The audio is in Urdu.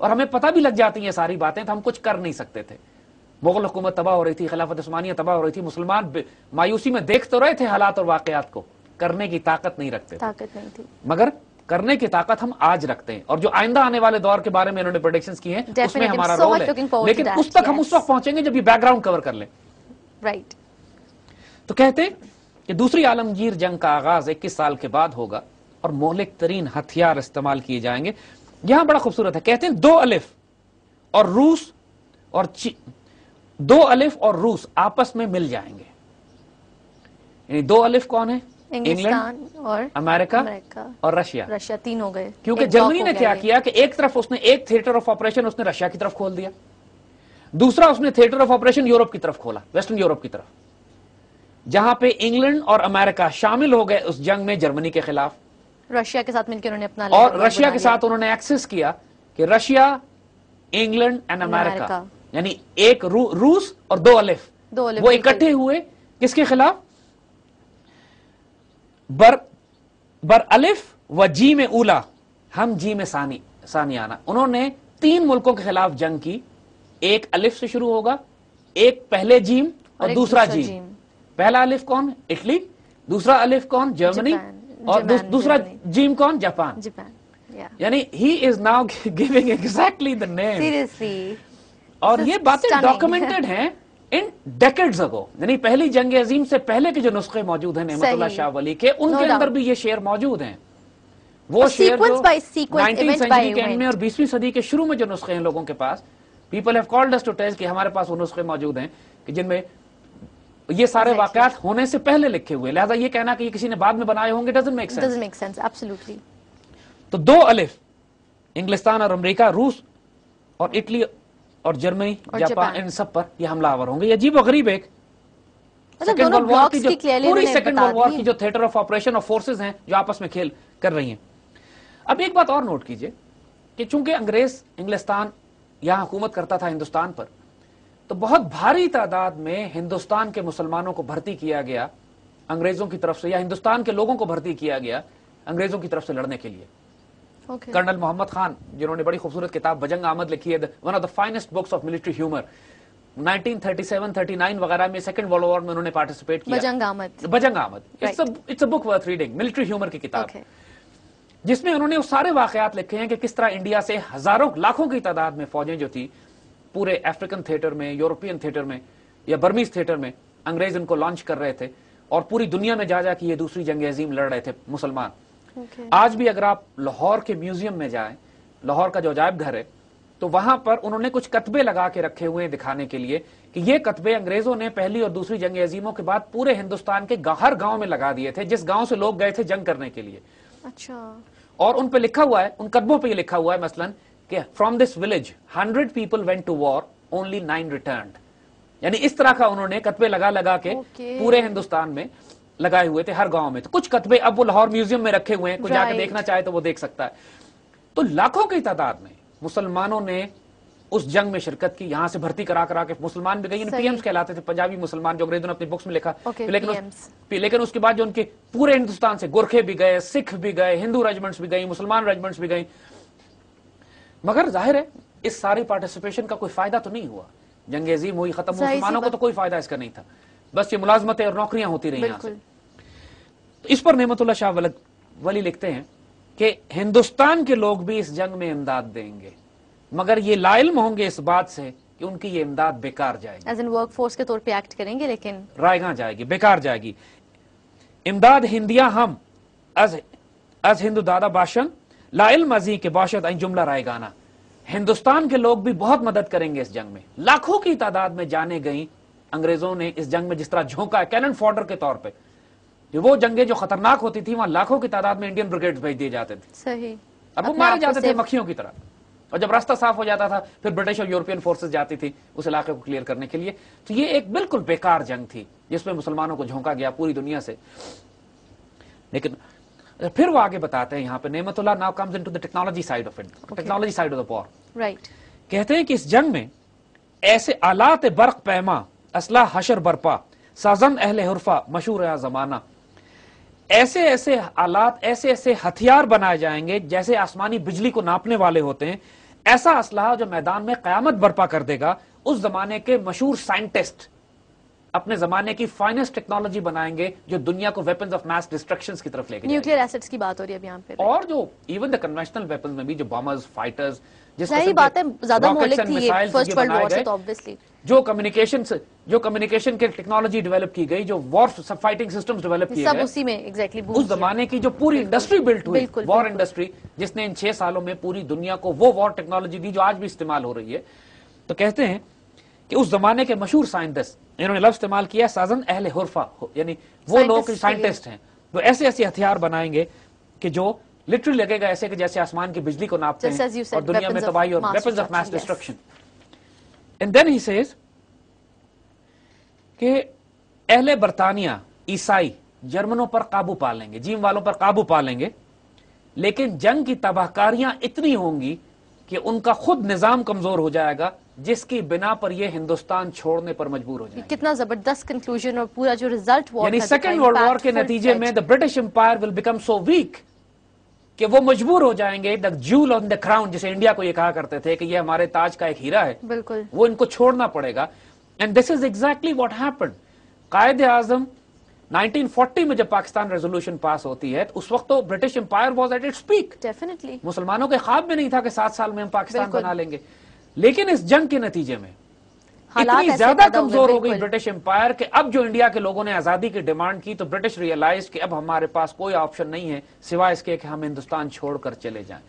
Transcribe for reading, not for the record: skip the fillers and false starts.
اور ہمیں پتہ بھی لگ جاتی ہیں ساری باتیں تو ہم کچھ کر نہیں سکتے تھے. مغل حکومت تباہ ہو رہی تھی, خلافت عثمانیہ تباہ ہو رہی تھی, مسلمان مایوسی میں دیکھ تو رہے تھے حالات اور واقعات کو, کرنے کی طاقت نہیں رکھتے تھے. مگر کرنے کی طاقت ہم آج رکھتے ہیں, اور جو آئندہ آنے والے دور کے بارے میں انہوں نے پریڈکشنز کی ہیں اس میں ہمارا رول ہے, لیکن اس تک ہم اس وقت پہنچیں گے جب یہ بیک گراؤنڈ کور کر لیں. رائٹ. تو کہتے کہ دوسری عالمگیر جنگ کا آغاز 21 سال کے بعد ہوگا اور مہلک ترین ہتھیار استعمال کیے جائیں گے. یہاں بڑا خوبصورت ہے, کہتے ہیں 2 الف اور روس اور 2 الف اور روس آپس میں مل جائیں گے. یعنی 2 الف کون ہے؟ انگلینڈ اور امریکہ اور رشیا. رشیا 3 ہو گئے, کیونکہ جرمنی نے کیا کیا کہ ایک طرف اس نے ایک تھیٹر آف آپریشن اس نے رشیا کی طرف کھول دیا, دوسرا اس نے تھیٹر آف آپریشن یورپ کی طرف کھولا, ویسٹرن یورپ کی طرف, جہاں پہ انگلینڈ اور امریکہ شامل ہو گئے اس جنگ میں جرمنی کے خلاف. رشیا کے ساتھ مل کے انہوں نے اپنا, اور رشیا کے ساتھ انہوں نے ایکسس کیا کہ رشیا, انگلینڈ اینڈ امریکہ, یعنی ایک روس اور 2 الف, وہ اکٹھے ہوئے کس کے خلاف؟ بر الف و جیم اولا ہم جیم ثانی آنا. انہوں نے 3 ملکوں کے خلاف جنگ کی, ایک الف سے شروع ہوگا, ایک پہلے جیم اور دوسرا جیم. پہلا الف کون؟ اٹلی, دوسرا الف کون؟ جرمنی, اور دوسرا جیم کون؟ جاپان. یعنی he is now giving exactly the name. Seriously. اور یہ باتیں ڈاکومنٹڈ ہیں ان ڈیکیڈز اگو, یعنی پہلی جنگ عظیم سے پہلے کے جو نسخے موجود ہیں نعمت اللہ شاہ ولی کے, ان کے اندر بھی یہ شعر موجود ہیں. وہ شعر جو 19th سینچری کے اینڈ میں اور 20ویں صدی کے شروع میں جو نسخے ہیں لوگوں کے پاس, people have called us to tell کہ ہمارے پاس وہ نسخے موجود ہیں کہ جن میں یہ سارے واقعات ہونے سے پہلے لکھے ہوئے, لہذا یہ کہنا کہ یہ کسی نے بعد میں بنائے ہوں گے doesn't make sense. Absolutely. تو 2 الف انگلستان اور امریکہ, روس اور اٹلی اور جرمنی, جاپان, ان سب پر یہ حملہ آور ہوں گے. یہ عجیب و غریب ایک سیکنڈ ورلڈ وار کی جو پوری سیکنڈ ورلڈ وار کی جو تھیٹر آف آپریشن اور فورسز ہیں جو آپس میں کھیل کر رہی ہیں. اب ایک بات اور نوٹ کیجئے کہ چونکہ انگریز انگلستان یہاں حکومت کرتا تھا ہندوستان پر, تو بہت بھاری تعداد میں ہندوستان کے مسلمانوں کو بھرتی کیا گیا انگریزوں کی طرف سے, یا ہندوستان کے لوگوں کو بھرتی کیا گیا انگریزوں کی طرف سے لڑنے کے لیے. کرنل محمد خان جنہوں نے بڑی خوبصورت کتاب بجنگ آمد لکھی ہے, one of the finest books of military humour, 1937-39 وغیرہ میں سیکنڈ ورلڈ وار میں انہوں نے پارٹیسپیٹ کیا. Bajang Amad it's a book worth reading, military humour کی کتاب, جس میں انہوں نے وہ سارے واقعات لکھے ہیں کہ کس طرح انڈیا سے ہزاروں لاکھوں کی تعداد میں فوجیں جو تھی پورے افریقن تھیٹر میں, یورپین تھیٹر میں یا برمیز تھیٹر میں انگریز ان کو لانچ کر رہے تھے, اور پوری دنیا میں جا جا کے یہ دوسری جنگ عظیم لڑ رہے تھے مسلمان. آج بھی اگر آپ لاہور کے میوزیم میں جائیں, لاہور کا جو عجائب گھر ہے, تو وہاں پر انہوں نے کچھ کتبے لگا کے رکھے ہوئے ہیں دکھانے کے لیے کہ یہ کتبے انگریزوں نے پہلی اور دوسری جنگ عظیموں کے بعد پورے ہندوستان کے ہر گاؤں میں لگا دیے تھے, جس گاؤں سے لوگ گئے تھے جنگ کرنے کے لیے. اچھا. اور ان پہ لکھا ہوا ہے, ان کتبوں پہ یہ لکھا ہوا ہے مثلاً کہ from this village 100 people went to war, only 9 returned. یعنی اس طرح کا انہوں نے کتبے لگا لگا کے پورے ہندوستان میں لگائے ہوئے تھے ہر گاؤں میں. تو کچھ کتبے اب وہ لاہور میوزیم میں رکھے ہوئے ہیں, کوئی جا کے دیکھنا چاہے تو وہ دیکھ سکتا ہے. تو لاکھوں کی تعداد میں مسلمانوں نے اس جنگ میں شرکت کی, یہاں سے بھرتی کرا کرا کے مسلمان بھی گئی, پی ایمز کہلاتے تھے, پنجابی مسلمان, جو انگریزوں نے اپنی بکس میں لکھا. لیکن اس کے بعد جو ان کے پورے ہندوستان سے گورکھے بھی گئے, سکھ بھی گئے, ہندو ریجمنٹس بھی گئی, مسلمان ریجمنٹس بھی گئی. مگر ظاہر ہے اس ساری پارٹیسپیشن کا کوئی فائدہ تو نہیں ہوا. جنگ عظیم ہوئی, ختم, مسلمانوں کو تو کوئی فائدہ اس کا نہیں تھا, بس یہ ملازمتیں اور نوکریاں ہوتی رہی یہاں سے. اس پر نعمت اللہ شاہ ولی لکھتے ہیں کہ ہندوستان کے لوگ بھی اس جنگ میں امداد دیں گے, مگر یہ لا علم ہوں گے اس بات سے کہ ان کی یہ امداد بیکار جائے گی. ایز ان ورک فورس کے طور پہ ایکٹ کریں گے, لیکن رائے جائے گی, بیکار جائے گی. امداد ہندیاں ہم از ہندو دادا باشن لا علم ازی کے باشد این جملہ رائے گانا. ہندوستان کے لوگ بھی بہت مدد کریں گے اس جنگ میں. لاکھوں کی تعداد میں جانے گئیں انگریزوں نے اس جنگ میں جس طرح جھونکا ہے کینن فوڈر کے طور پہ. وہ جنگیں جو خطرناک ہوتی تھی وہاں لاکھوں کی تعداد میں انڈین بریگیڈز بھیج دیے جاتے تھے. صحیح. اب وہ مارے جاتے تھے مکھیوں کی طرح, اور جب راستہ صاف ہو جاتا تھا پھر برٹش اور یورپین فورسز جاتی تھی اس علاقے کو کلیئر کرنے کے لیے. تو یہ ایک بالکل بیکار جنگ تھی جس میں مسلمانوں کو جھونکا گیا پوری دنیا سے. لیکن پھر وہ آگے بتاتے ہیں یہاں پہ, نعمت اللہ now comes into the technology side of it, technology side of the war. Right. کہتے ہیں کہ اس جنگ میں ایسے آلات برق پیما, اسلحہ حشر برپا, سازند اہل حرفہ مشہور ہے زمانہ. ایسے ایسے آلات, ایسے ایسے ہتھیار بنائے جائیں گے جیسے آسمانی بجلی کو ناپنے والے ہوتے ہیں, ایسا اسلحہ جو میدان میں قیامت برپا کر دے گا. اس زمانے کے مشہور سائنٹسٹ اپنے زمانے کی فائنسٹ ٹیکنالوجی بنائیں گے جو دنیا کو ویپنز آف میس ڈسٹرکشن کی طرف لے کے نیوکلیئر ایسٹس کی بات ہو رہی ہے اب یہاں پہ, اور جو ایون دا کنونشنل ویپنز میں بھی جو بامرز, فائٹرز, جس صحیح بات ہے, زیادہ مہلک تھی یہ فرسٹ ورلڈ وار سے, تو obviously جو کمیونیکیشن کے ٹیکنالوجی ڈیولپ کی گئی, جو وار فائٹنگ سسٹمز ڈیولپ کیے سب گئے, اسی میں ایگزیکٹلی اس زمانے کی جو پوری انڈسٹری بلٹ ہوئی, وار انڈسٹری, جس نے ان 6 سالوں میں پوری دنیا کو وہ وار ٹیکنالوجی دی جو آج بھی استعمال ہو رہی ہے. تو کہتے ہیں کہ اس زمانے کے مشہور سائنٹسٹ, انہوں نے لفظ استعمال کیا سازن اہل حرفہ, یعنی وہ لوگ سائنٹسٹ ہیں جو ایسے ایسے ہتھیار بنائیں گے کہ جو لٹرلی لگے گا ایسے کہ جیسے آسمان کی بجلی کو ناپتے ہیں اور دنیا میں تباہی, اور weapons of mass destruction. And then he says کہ اہل برطانیہ, عیسائی جرمنوں پر قابو پا لیں گے, جیم والوں پر قابو پا لیں گے, لیکن جنگ کی تباہ کاریاں اتنی ہوں گی کہ ان کا خود نظام کمزور ہو جائے گا, جس کی بنا پر یہ ہندوستان چھوڑنے پر مجبور ہو جائیں گے. کتنا زبردست کنکلوژن, اور پورا جو ریزلٹ وار یعنی سیکنڈ ورلڈ وار کے نتیجے میں the British Empire will become so weak کہ وہ مجبور ہو جائیں گے, the jewel on the crown جسے انڈیا کو یہ کہا کرتے تھے کہ یہ ہمارے تاج کا ایک ہیرا ہے, بالکل وہ ان کو چھوڑنا پڑے گا. and this is exactly what happened. Quaid Azam 1940 میں جب پاکستان ریزولوشن پاس ہوتی ہے, اس وقت تو British empire was at its peak. Definitely مسلمانوں کے خواب میں نہیں تھا کہ 7 سال میں ہم پاکستان بنا لیں گے, لیکن اس جنگ کے نتیجے میں اتنی زیادہ کمزور ہو گئی برٹش امپائر کہ اب جو انڈیا کے لوگوں نے آزادی کی ڈیمانڈ کی, تو برٹش ریئلائز کہ اب ہمارے پاس کوئی آپشن نہیں ہے سوائے اس کے کہ ہم ہندوستان چھوڑ کر چلے جائیں.